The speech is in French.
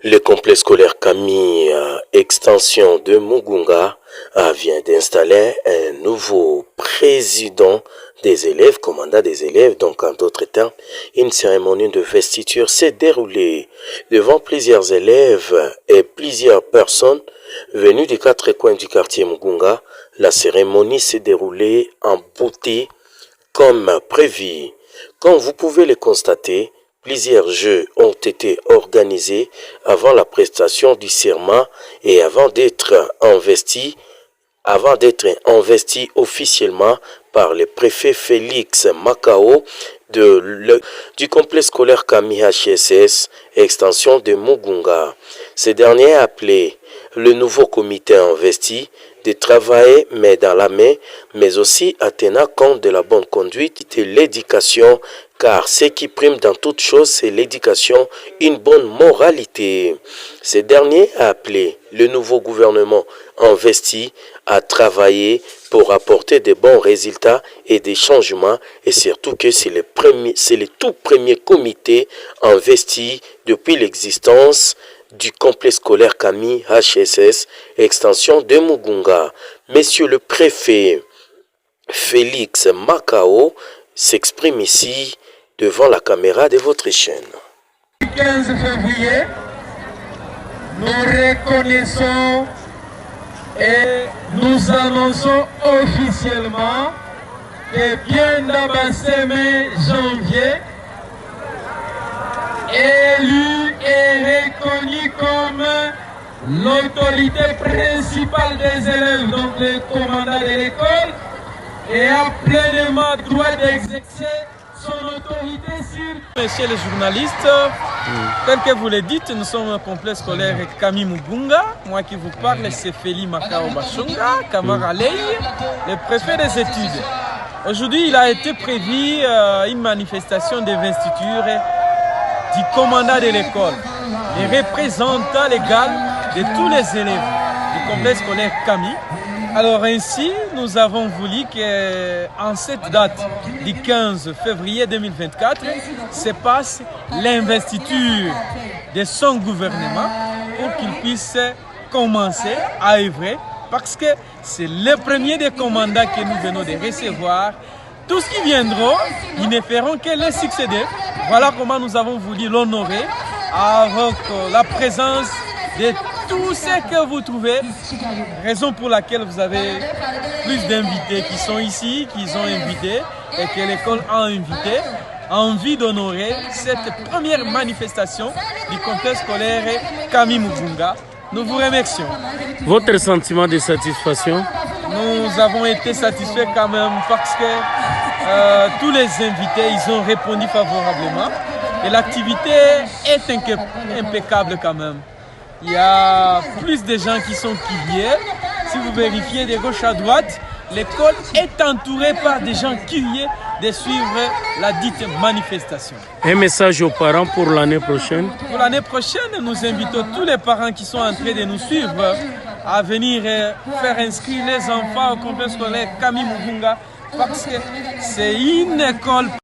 Le complexe scolaire Camille Extension de Mugunga vient d'installer un nouveau président des élèves, commandant des élèves. Donc en d'autres termes, une cérémonie de vestiture s'est déroulée devant plusieurs élèves et plusieurs personnes venues des quatre coins du quartier Mugunga. La cérémonie s'est déroulée en beauté comme prévu. Comme vous pouvez le constater, plusieurs jeux ont été organisés avant la prestation du serment et avant d'être investis officiellement par le préfet Félix Macao du complexe scolaire Camille HSS, extension de Mugunga. Ce dernier a appelé le nouveau comité investi de travailler main dans la main, mais aussi en tenant compte de la bonne conduite et l'éducation, car ce qui prime dans toute chose, c'est l'éducation, une bonne moralité. Ce dernier a appelé le nouveau gouvernement investi à travailler pour apporter de bons résultats et des changements, et surtout que c'est le tout premier comité investi depuis l'existence du complexe scolaire Camille HSS, extension de Mugunga. Monsieur le préfet Félix Macao s'exprime ici devant la caméra de votre chaîne. Le 15 février, nous reconnaissons et nous annonçons officiellement que bien d'Abasseme janvier, élu et reconnu comme l'autorité principale des élèves, donc le commandant de l'école, et a pleinement droit d'exercer son autorité sur... Messieurs les journalistes, tel que vous le dites, nous sommes un complexe scolaire Camille Mugunga. Moi qui vous parle, c'est Félix Macao Bachunga, Kamara Lei, le préfet des études. Aujourd'hui, il a été prévu une manifestation d'investiture du commandant de l'école, les représentants légaux de tous les élèves du complexe scolaire Camille. Alors ainsi, nous avons voulu qu'en cette date du 15 février 2024 se passe l'investiture de son gouvernement pour qu'il puisse commencer à œuvrer, parce que c'est le premier des commandants que nous venons de recevoir. Tous qui viendront, ils ne feront que les succéder. Voilà comment nous avons voulu l'honorer avec la présence de tout ce que vous trouvez, raison pour laquelle vous avez plus d'invités qui sont ici, qu'ils ont invités et que l'école a invité, envie d'honorer cette première manifestation du complexe scolaire Camille Mugunga. Nous vous remercions. Votre sentiment de satisfaction? Nous avons été satisfaits quand même parce que tous les invités, ils ont répondu favorablement et l'activité est impeccable quand même. Il y a plus de gens qui sont curieux. Si vous vérifiez de gauche à droite, l'école est entourée par des gens curieux de suivre la dite manifestation. Un message aux parents pour l'année prochaine? Pour l'année prochaine, nous invitons tous les parents qui sont en train de nous suivre à venir faire inscrire les enfants au complexe scolaire Camille Mugunga, parce que c'est une école